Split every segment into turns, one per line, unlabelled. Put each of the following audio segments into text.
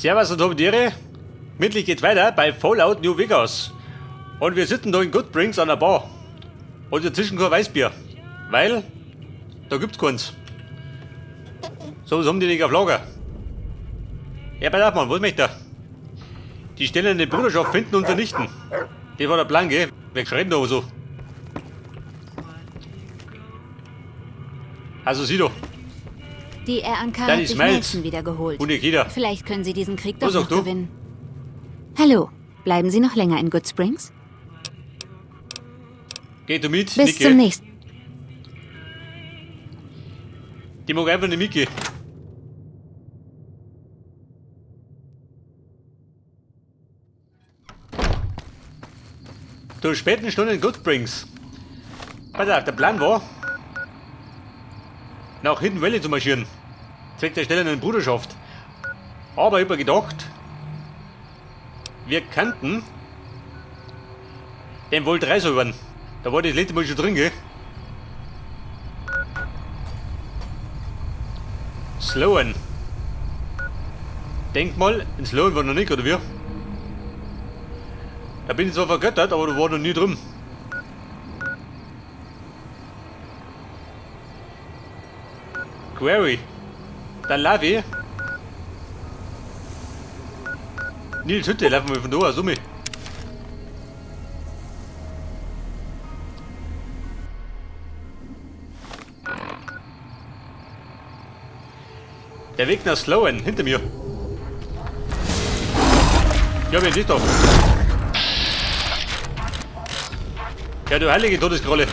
Servus und Homodiere. Gemütlich geht's weiter bei Fallout New Vegas. Und wir sitzen da in Goodsprings an der Bar. Und dazwischen kein Weißbier. Weil, da gibt's keins. So was haben die nicht auf Lager. Ja, pass auf, Mann, was möchte er? Die stellen eine Bruderschaft finden und vernichten. Das war der Plan, gell? Wer schreibt da so? Also, sieh doch.
Die RNK
Dann
hat
ist
sich
Miles.
Nelson wieder geholt.
Und Nikita.
Vielleicht können Sie diesen Krieg
Was
doch
sagst
noch
du?
gewinnen. Hallo, bleiben Sie noch länger in Good Springs?
Geh du mit,
Bis
Niki.
zum nächsten.
Die mag einfach nicht mitgehen. Zu späten Stunden in Goodsprings. Pass auf, der Plan war, nach Hidden Valley zu marschieren. Zweck der stellenden Bruderschaft. Aber ich hab mir gedacht, wir könnten den Volt 3 säubern. Da war das letzte Mal schon drin, gell? Sloan. Denkmal, in Sloan war noch nicht, oder wie? Da bin ich zwar vergöttert, aber da war noch nie drin. Query. Der Lavi. Nils Hütte, laufen wir von da aus um. Der Weg nach Sloan, hinter mir. Ja, wer ist doch? Ja, du heilige Todeskralle.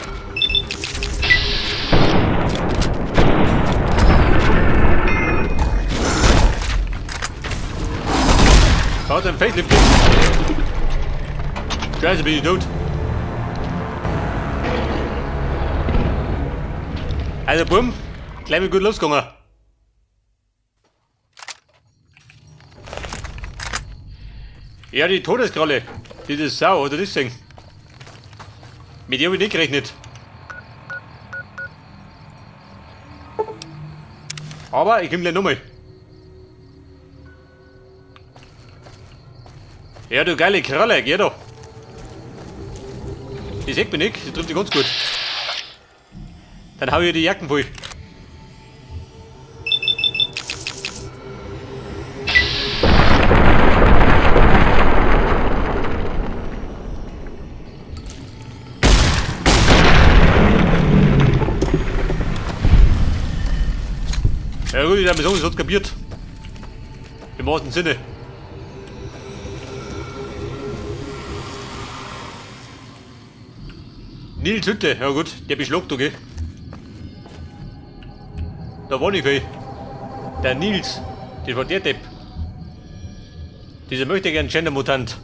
Haut ein Facelift. Scheiße, bin ich tot. Also, bumm, gleich mal gut losgegangen. Ja, die Todeskralle. Diese Sau, oder das Ding? Mit der hab ich nicht gerechnet. Aber ich komm gleich nochmal. Ja, du geile Kralle, geh doch. Die sieht mich nicht, die trifft dich ganz gut. Dann hau ich die Jacken voll. Ja gut, ich hab mir sagen, es hat kapiert. Im wahrsten Sinne. Nils Hütte, ja gut, der beschlagt du, gell? Da war nicht viel. Der Nils, das war der Depp. Dieser möchte gern Gender-Mutant.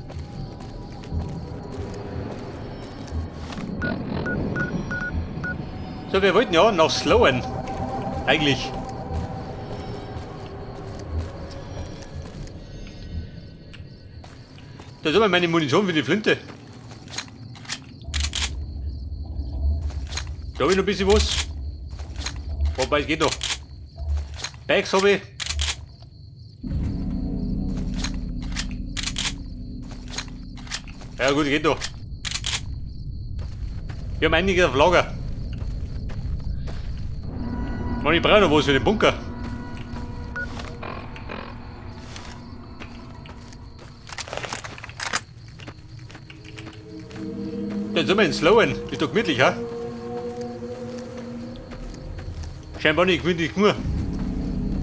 So, wir wollten ja nach Sloan. Eigentlich. Da ist aber meine Munition für die Flinte. Da habe ich noch ein bisschen was. Wobei, es geht noch. Bags habe ich. Ja gut, geht noch. Wir haben einiges auf Lager. Mann, ich brauche noch was für den Bunker. Dann sind wir in Sloan. Ist doch gemütlich, ha? Scheinbar nicht gemütlich nur.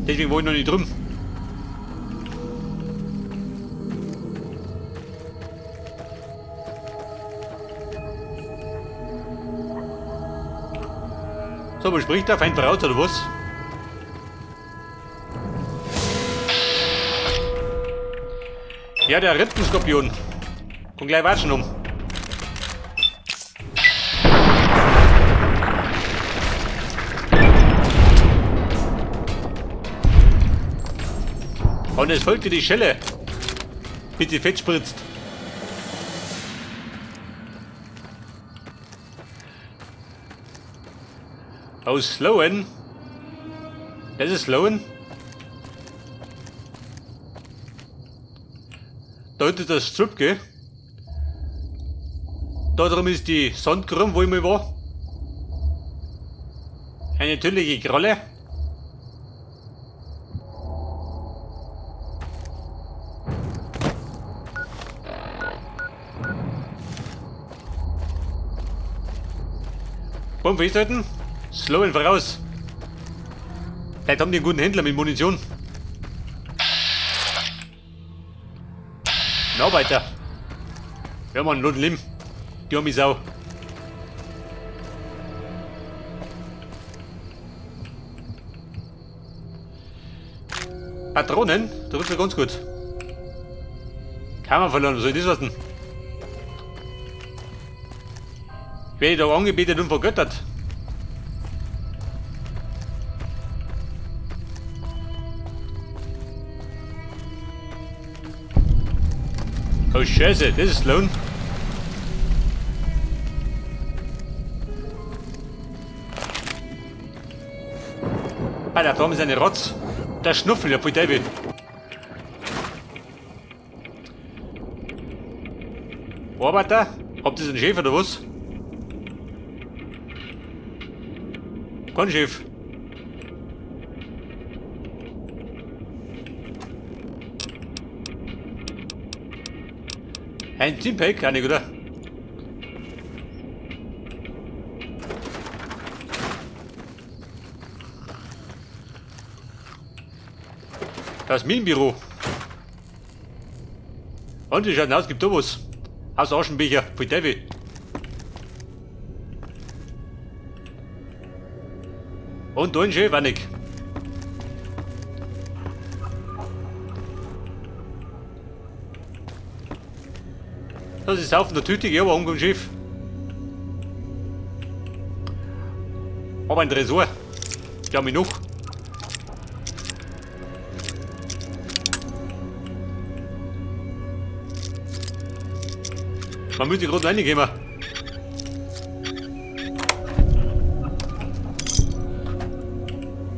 Deswegen war ich noch nicht drüben. So, was spricht der Feind voraus, oder was? Ja, der Rippenskorpion. Komm gleich watschen um. Und es folgte die Schelle, bis sie fett spritzt. Aus Sloan. Das ist Sloan. Da hinten ist das Strip, gell? Da drum ist die Sandgrube, wo ich mal war. Eine tödliche Kralle. Bumm festhalten. Slowen voraus. Vielleicht haben die einen guten Händler mit Munition. Ein Arbeiter. Ja, Mann, Lot Lim. Die arme Sau. Patronen? Da wird's ja ganz gut. Kammer verloren, was soll das was denn? Werde ich da angebetet und vergöttert? Oh Scheiße, das ist Sloan. Ah, da drüben ist eine Rotz. Der Schnuffel, ja, voll Teufel. Arbeiter? Habt ihr einen Chef oder was? Kein Chef. Ein Teampack, kann ich, oder? Das Minenbüro. Und wie schaut denn aus? Gibt da was? Aus Aschenbecher, voll Teufel. Und da ein Chef, auch nicht. Das ist auf der Tüte, aber umgegangen Chef. Aber ein Tresor. Die haben ich noch. Man müsste gerade reingehen.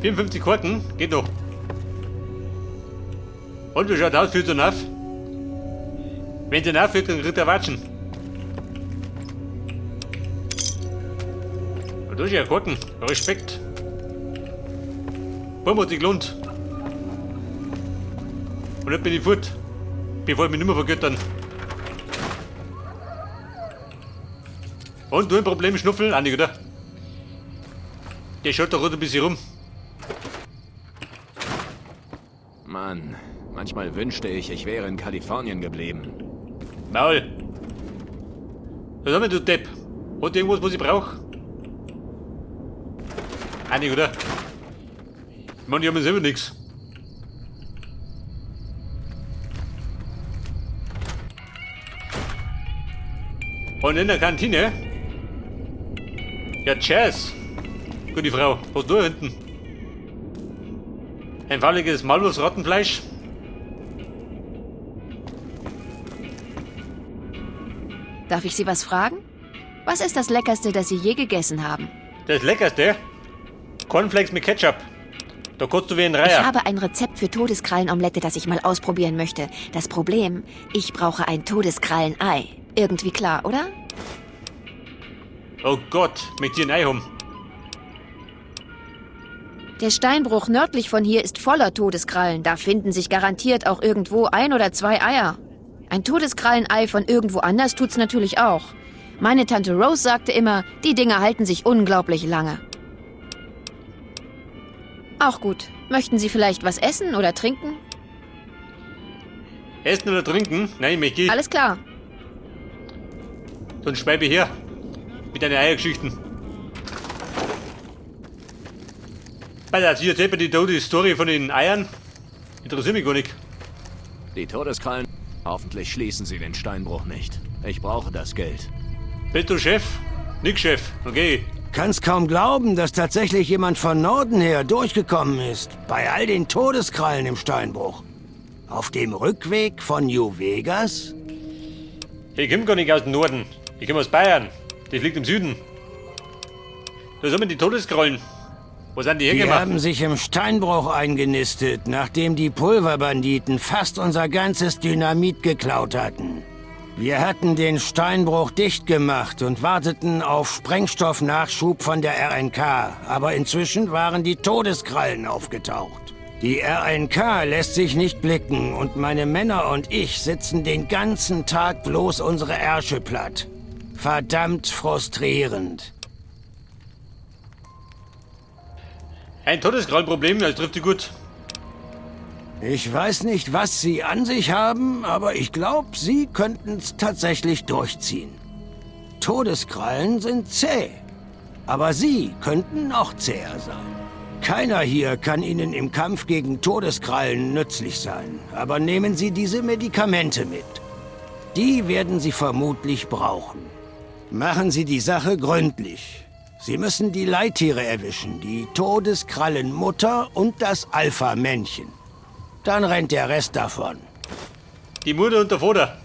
54 Karten, geht noch. Und wie schaut aus, führt er auf? Wenn sie aufführt, dann kriegt er Watschen. Und da ist ja Karten, Respekt. Bumm hat sich gelohnt. Und jetzt bin ich fort, bevor ich mich nicht mehr vergöttern. Und du ein Problem, Schnuffel? Auch nicht, oder? Der schaut doch ein bisschen rum.
Mann, manchmal wünschte ich, ich wäre in Kalifornien geblieben.
Maul! Was haben wir, du Depp? Hat irgendwas, was ich brauche? Auch nicht, oder? Ich meine, die haben ja selber nichts. Und in der Kantine? Ja, Jazz. Gute Frau, was du da hinten? Ein fauliges Malwurst-Rattenfleisch?
Darf ich Sie was fragen? Was ist das Leckerste, das Sie je gegessen haben?
Das Leckerste? Cornflakes mit Ketchup. Da kotzt du wie ein
Ich
Reiher.
habe ein Rezept für Todeskrallenomelette, das ich mal ausprobieren möchte. Das Problem, ich brauche ein Todeskrallenei. Irgendwie klar, oder?
Oh Gott, mit dir ein Ei haben.
Der Steinbruch nördlich von hier ist voller Todeskrallen. Da finden sich garantiert auch irgendwo 1 oder 2 Eier. Ein Todeskrallenei von irgendwo anders tut's natürlich auch. Meine Tante Rose sagte immer, die Dinger halten sich unglaublich lange. Auch gut. Möchten Sie vielleicht was essen oder trinken?
Essen oder trinken? Nein, Micky.
Alles klar.
Sonst schweibe ich her. Mit deinen Eiergeschichten. Weil also hier erzählt mir die Story von den Eiern. Interessiert mich gar nicht.
Die Todeskrallen. Hoffentlich schließen sie den Steinbruch nicht. Ich brauche das Geld.
Bist du Chef? Nix Chef. Okay.
Kannst kaum glauben, dass tatsächlich jemand von Norden her durchgekommen ist. Bei all den Todeskrallen im Steinbruch. Auf dem Rückweg von New Vegas?
Ich komme gar nicht aus dem Norden. Ich komme aus Bayern. Das liegt im Süden. Da sind wir die Todeskrallen. Wo sind die
Die
hingemacht?
haben sich im Steinbruch eingenistet, nachdem die Pulverbanditen fast unser ganzes Dynamit geklaut hatten. Wir hatten den Steinbruch dicht gemacht und warteten auf Sprengstoffnachschub von der RNK, aber inzwischen waren die Todeskrallen aufgetaucht. Die RNK lässt sich nicht blicken und meine Männer und ich sitzen den ganzen Tag bloß unsere Ärsche platt. Verdammt frustrierend.
Ein Todeskrallenproblem, das trifft sie gut.
Ich weiß nicht, was Sie an sich haben, aber ich glaube, Sie könnten es tatsächlich durchziehen. Todeskrallen sind zäh, aber Sie könnten noch zäher sein. Keiner hier kann Ihnen im Kampf gegen Todeskrallen nützlich sein, aber nehmen Sie diese Medikamente mit. Die werden Sie vermutlich brauchen. Machen Sie die Sache gründlich. Sie müssen die Leittiere erwischen, die Todeskrallenmutter und das Alpha-Männchen. Dann rennt der Rest davon.
Die Mutter und der Vater.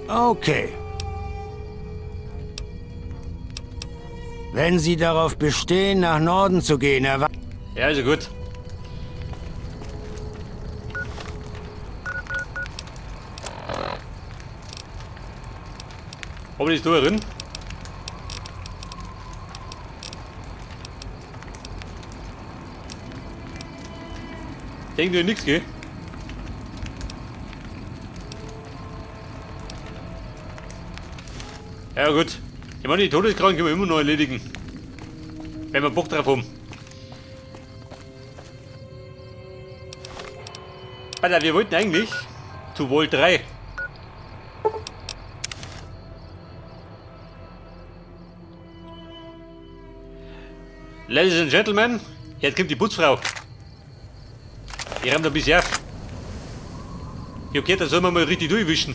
Okay. Wenn Sie darauf bestehen, nach Norden zu gehen,
Ja, also gut. Aber das da drin? Denkt ihr nichts, gell? Ja gut. Ich meine, die Todeskrankheit können wir immer noch erledigen. Wenn wir Bock drauf haben. Alter, wir wollten eigentlich zu Vault 3. Ladies and Gentlemen, jetzt kommt die Putzfrau. Die räumt ein bisschen auf. Ich hab gehört, da soll man mal richtig durchwischen.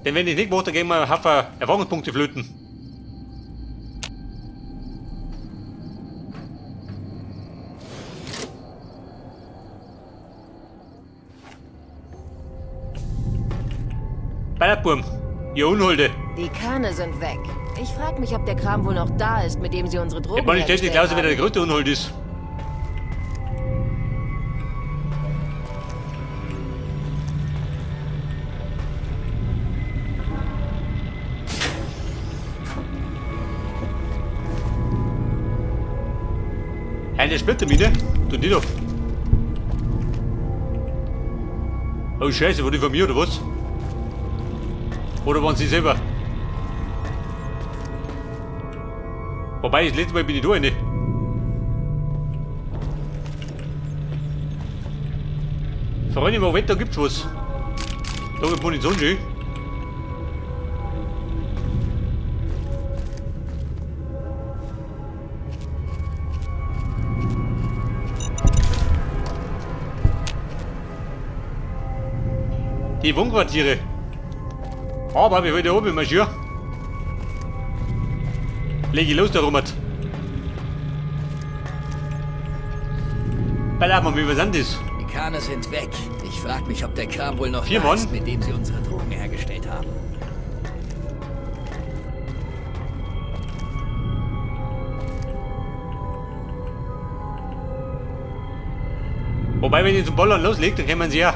Denn wenn ich nicht mache, dann gehen wir einen Haufen Erfahrungspunkte flöten. Ballerburm, ihr Unholde.
Die Kahne sind weg. Ich frag mich, ob der Kram wohl noch da ist, mit dem sie unsere Drogen
Ich meine, ich stell's nicht
hergestellt
aus, wer der
haben.
größte Unhold ist. Eine Splittermine? Tun die doch. Oh Scheiße, war die von mir oder was? Oder waren sie selber? Wobei, das letzte Mal bin ich da eine. Freunde, im Moment, da gibt's was. Da wird Munition schön. Die Wohnquartiere. Aber wir wollen da oben marschieren. Leg ich los, der Robert. Warte mal, wie was sind das?
Die Kahne sind weg. Ich frag mich, ob der Kram wohl noch
4
da
Mann?
ist, mit dem sie unsere Drogen hergestellt haben.
Wobei, wenn ihr zum Bollern loslegt, dann können sie ja.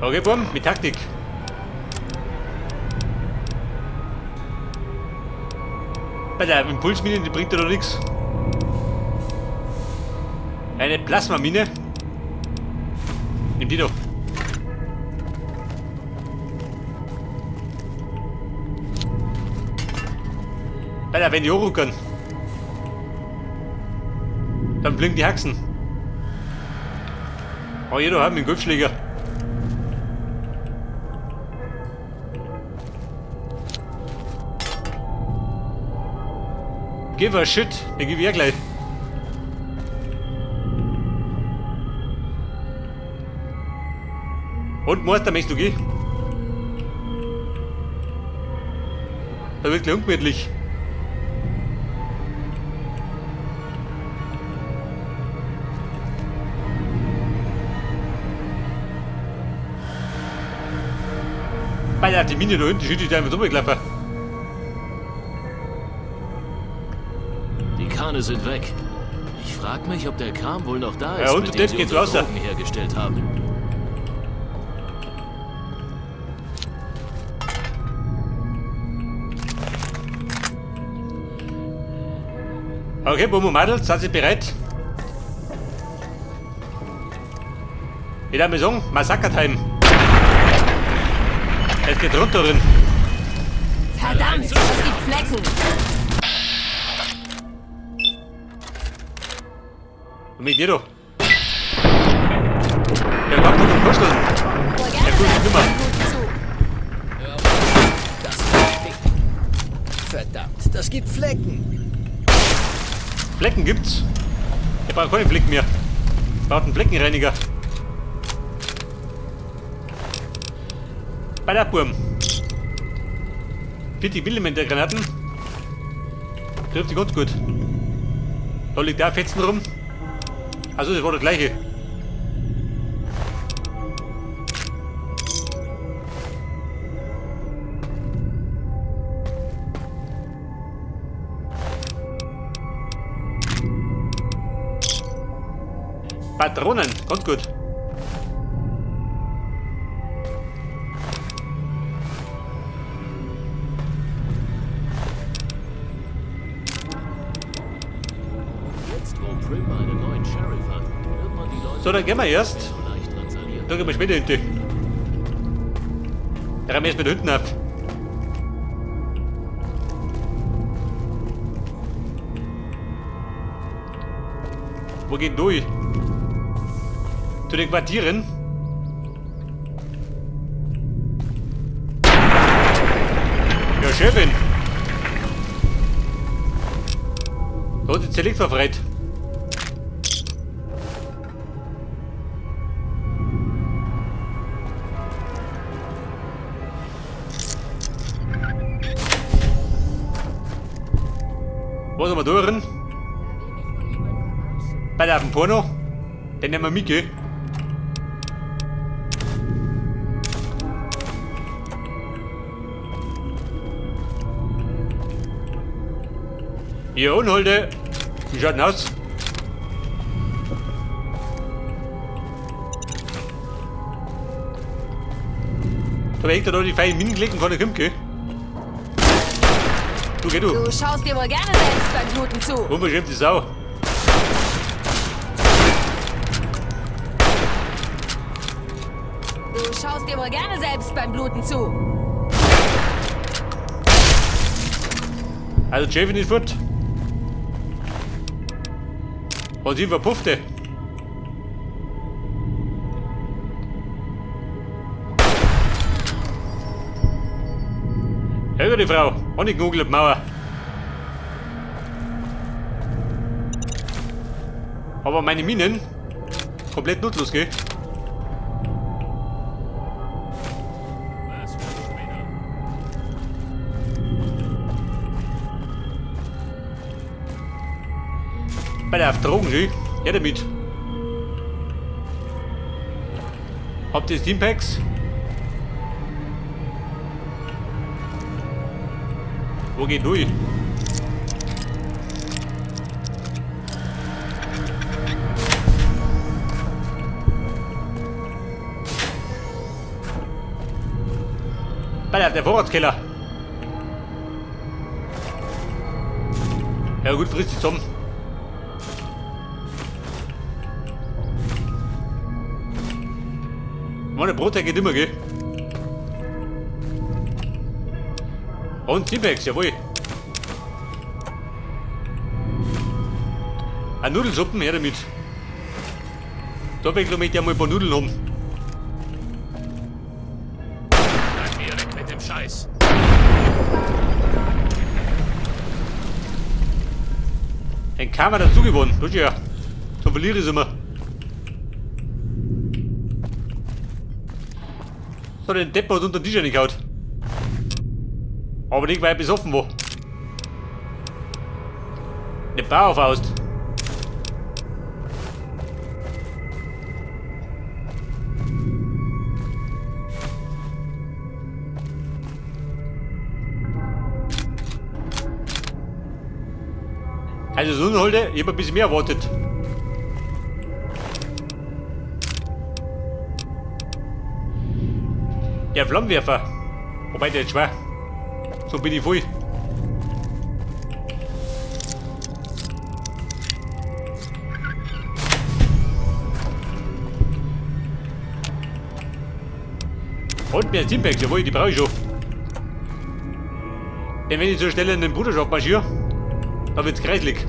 Okay, Burm, mit Taktik. Bei der Impulsmine, die bringt ja doch nichts. Eine Plasmamine. Nimm die doch. Bei der, wenn die hochruckern, dann blinken die Haxen. Oh, jeder hat einen Golfschläger. Give a shit, den gebe ich ja gleich. Und Meister, möchtest du gehen? Da wird gleich ungemütlich. Alter, die Mine da hinten, schütte ich da einfach rumgelaufen.
Die Krane sind weg. Ich frag mich, ob der Kram wohl noch da ist,
Ja, und
mit dem
das
sie
geht's
unsere
weiter.
Drogen hergestellt haben.
Okay, Bomo Madel, sind Sie bereit? Ich darf mal sagen, Massaker-Time. Es geht runter drin.
Verdammt, es gibt Flecken.
Und mit dir doch. Ja, komm, du kuscheln. Ja, gut, Nummer.
Das stinkt. Verdammt, das gibt Flecken.
Flecken gibt's. Ich brauche keine Flecken mehr. Ich brauche einen Fleckenreiniger. Bei der Burm. 40 mm Granaten. Trifft sich ganz gut. Da liegt auch Fetzen rum. Also das war der gleiche. Patronen, ganz gut.
Jetzt, wo Prim einen neuen Sheriff hat, wird man die Leute
So, dann gehen wir erst.
so leicht drangsalieren.
Da gehen wir später hinten. Da rennen wir erst mit hinten auf. Wo geht durch? Zu den Quartieren? Ja, Chefin! Da hat sich das Licht verfreit. Was haben wir da drin? Bei der Porno? Den nehmen wir mit, gell? Ja, und Holde. Wie schaut denn aus? Da hängt er da die feinen Minen gelegt und kann nicht kommen, gell? Du, geh du.
Du schaust dir wohl gerne selbst beim Bluten zu.
Unverschämte Sau.
Du schaust dir wohl gerne selbst beim Bluten zu.
Also, Chefin ist fort. Und sie verpuffte. Hör die Frau, und ich kugel die Mauer. Aber meine Minen komplett nutzlos, gell?
Was für Spinner.
Bei der auf Drogen, gell? Ja, damit. Habt ihr Steampacks? Wo geht durch? Bei der Vorratskeller. Ja gut, frisst die zusammen. Meine Brot geht immer, gell? Und Teambags, jawohl. Ein Nudelsuppen, her damit. Da will ich ja mal ein paar Nudeln haben.
Bleib mir weg mit dem Scheiß.
Ein Kammer dazu gewonnen. Das ist ja. Zum Verlierer sind wir. So, den Depp hat unter den Tisch reingehauen. Aber nicht, weil er besoffen war. Eine Bauerfaust. Also so eine Holde, ich hab ein bisschen mehr erwartet. Der Flammenwerfer. Wobei der ist schwer. So bin ich voll. Und mehr Stimpacks, jawohl, die brauche ich schon. Denn wenn ich so schnell in den Bruderschaft marschiere, dann wird's kreislig.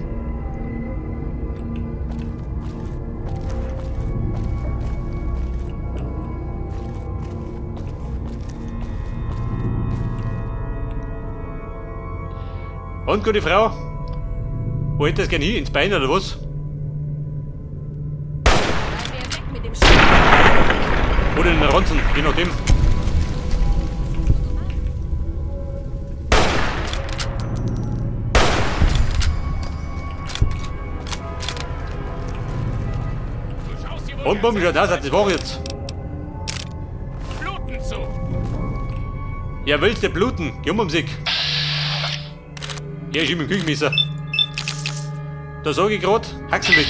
Und, gute Frau? Wo hätt das gern hin? Ins Bein oder was?
Bleib mir weg mit dem Sch
Oder in den Ranzen, je nachdem. Und Bumm, schaut aus, das war jetzt.
Bluten zu.
Ja, willst du bluten? Geh um sich. Ja, ist ihm im Küchenmesser. Da sag ich grad, Haxen weg.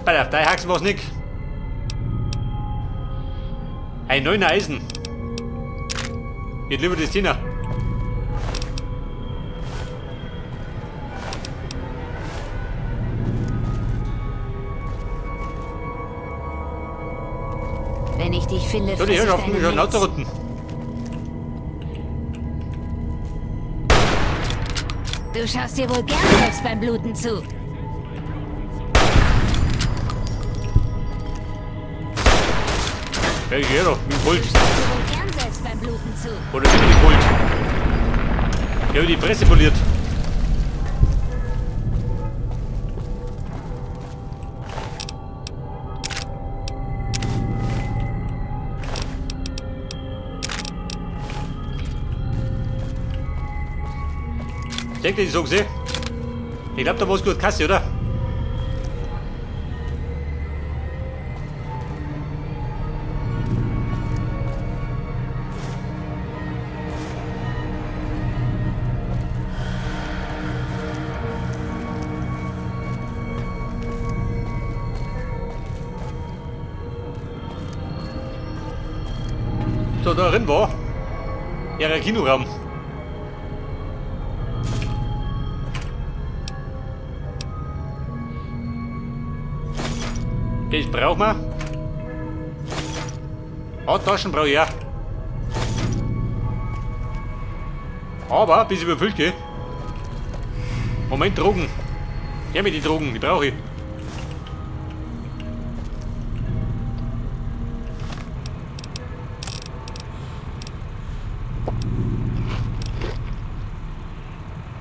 Bei der Haxen war's nicht. Ein 9er Eisen. Geht lieber das 10er.
Wenn ich dich finde,
So, die
fress ich
Herrschaften,
deine
schon
Mates.
lauter unten.
Du schaust dir wohl gern selbst beim Bluten zu.
Ja, ich geh doch, mit dem Pult.
Schaust dir wohl gern selbst beim Bluten zu.
Oder mit dem Pult. Ich hab die Fresse poliert. Denkt ihr, die so gesehen? Ich glaub, da war's gut Kasse, oder? So, da drin war ja der Kinoraum. Das braucht man. Taschen brauche ich auch. Aber bis ich überfüllt gehe. Moment, Drogen. Gib mir die Drogen, die brauche ich.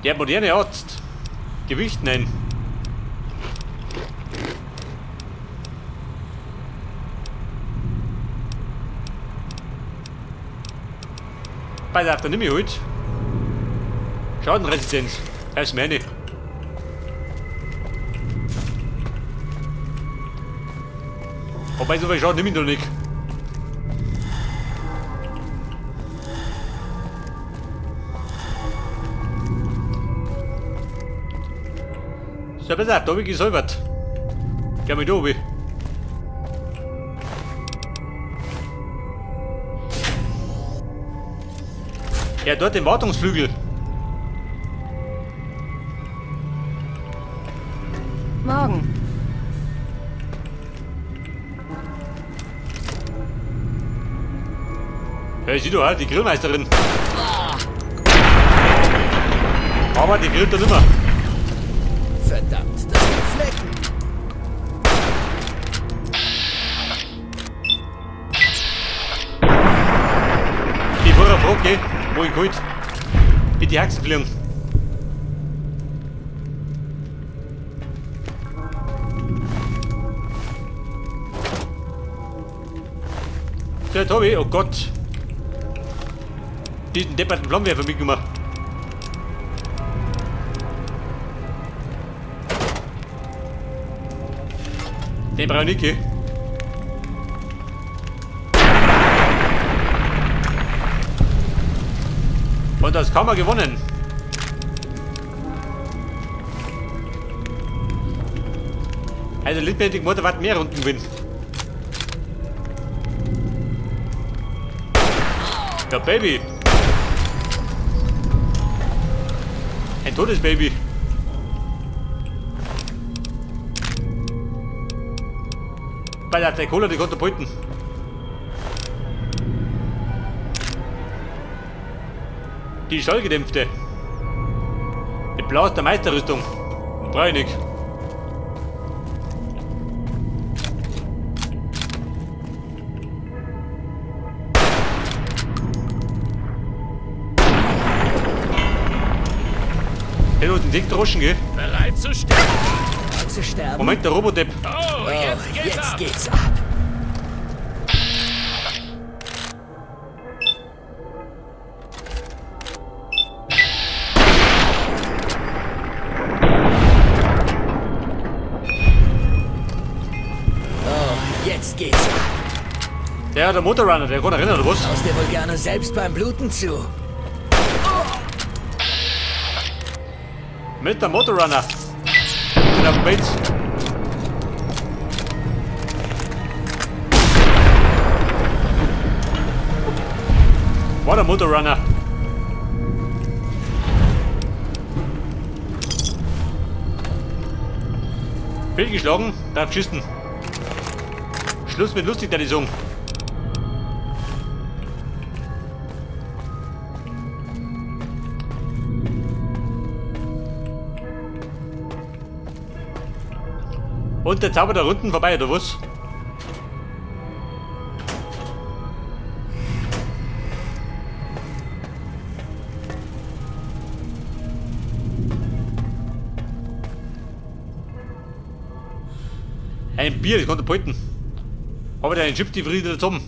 Der moderne Arzt. Gewicht, nein. Bei der nimm ich halt. Schadenresistenz. Das ist meine. Wobei so viel Schaden nimm ich noch nicht. So, pass auf, da hab ich gesäubert. Geh mal da oben. Ja, dort den Wartungsflügel.
Morgen.
Ja, sieh doch, die Grillmeisterin. Aber die grillt doch nimmer.
Verdammt, das sind Flecken.
Die vorher fragt, gell, wo ich geholt. Mit die Haxen fliegen. Der Tobi, oh Gott. Diesen depperten Flammenwerfer mitgemacht. Den brauche ich nicht, gell? Und das kann man gewonnen. Also letztendlich muss er was mehr Runden gewinnen. Ja, Baby. Ein totes Baby. Bei der Cola, die konnte beuten. Die Schallgedämpfte. Die Blaus der Meisterrüstung. Brauch ich nicht. Den und den Dick droschen, gell?
Bereit zu sterben. Zu sterben?
Moment, der Robodepp.
Oh, jetzt geht's ab. Oh, jetzt geht's ab.
Der Motorrunner, der kann erinnern, oder was?
Schaust dir wohl gerne selbst beim Bluten zu.
Mit der Motorrunner. Bin auf dem Bett. War der Motorrunner. Fehlgeschlagen, darf schießen. Schluss mit lustig, der die Song. Und der Zauber der Runden vorbei, oder was? Ein Bier, das konnte behalten. Aber der Chip die Friede zusammen.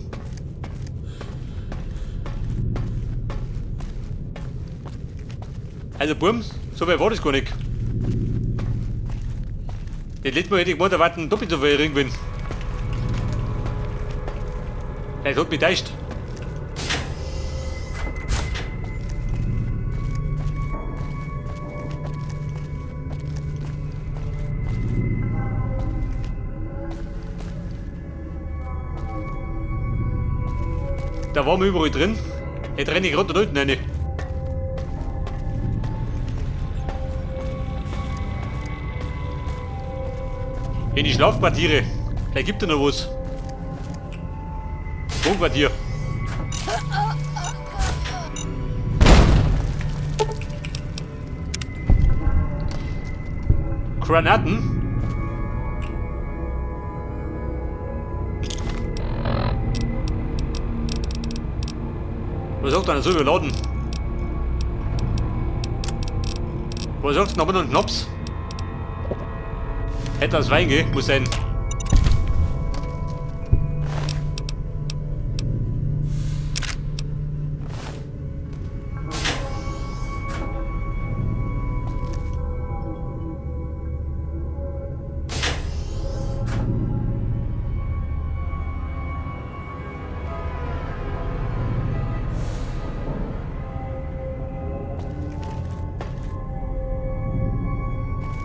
Also Burm, so weit war das gar nicht. Das letzte Mal hätte ich gemeint, da warten doppelt so viel Ring. Das hat mich täuscht. Da waren wir überall drin. Jetzt renne ich gerade da unten rein. In die Schlafquartiere. Da gibt es noch was. Wohnquartier. Granaten. Was sagt einer so überladen? Was sagst du noch mit einem Knops? Hätte das Wein gehen, muss sein.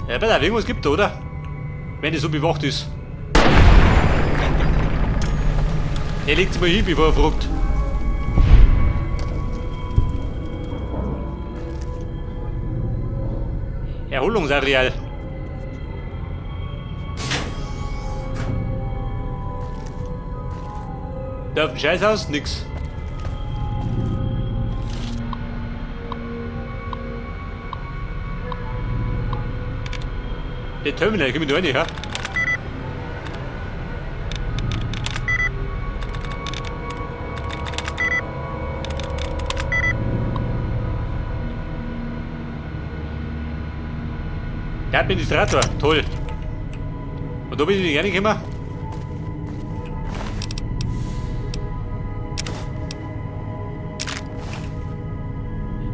Ja, weil da irgendwas gibt, oder? Wenn es so bewacht ist. Er legt es mal hin, bevor er fragt. Erholungsareal. Da auf dem Scheißhaus nix. Der Terminal, komm ich da rein, ja? Der Administrator, toll. Und da bin ich nicht reingekommen.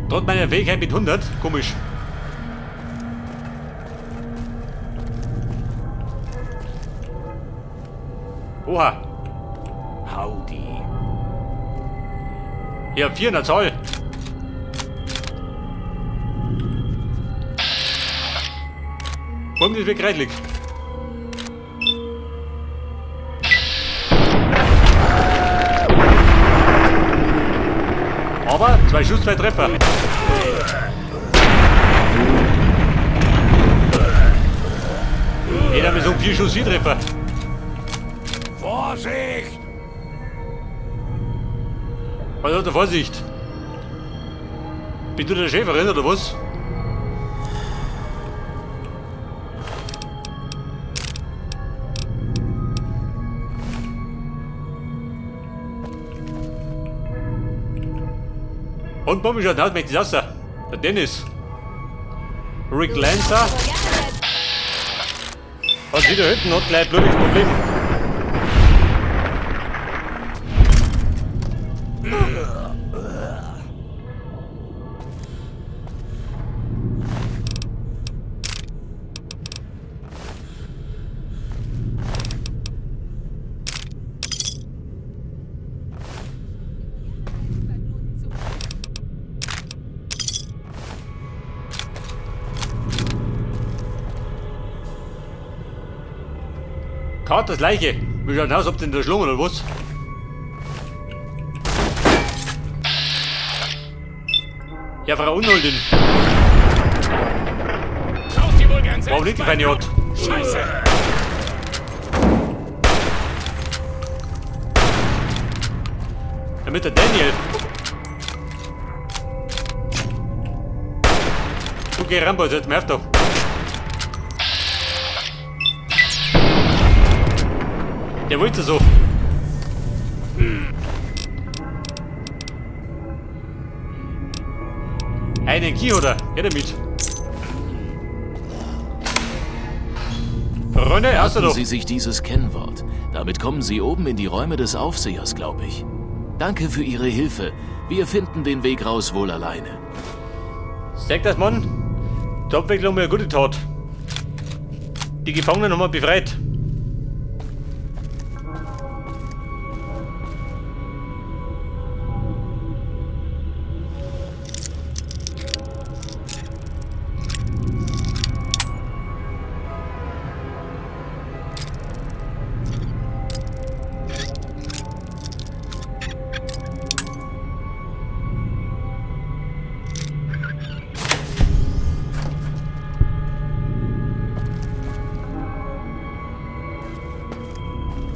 Trotz meiner Fähigkeit mit 100, komisch. Oha.
Howdy.
Hier, 400 Zoll. Warum ist weg reichlich? Aber 2 Schuss, 2 Treffer. Jeder mit so 4 Schuss, 4 Treffer.
Vorsicht!
Was hat der Vorsicht? Bist du der Schäferin oder was? Und Bombe schaut aus, möchte ich aus. Der Dennis. Rick Lancer. Hat wieder hinten, hat gleich ein blutiges Problem. Katers Leiche. Wir schauen aus, ob den da schlungen oder was. Ja, Frau Unholdin. Warum nicht die feine Art?
Scheiße!
Ja, mit der Daniel. Okay, Rambo, jetzt merkt doch. Der wollte so. Einen Key oder? Ja, damit. Freunde, hast du
Merken
doch.
Sie sich dieses Kennwort. Damit kommen Sie oben in die Räume des Aufsehers, glaube ich. Danke für Ihre Hilfe. Wir finden den Weg raus wohl alleine.
Sag das, Mann. Zur Abwechslung mal eine gute Tat. Die Gefangenen haben wir befreit.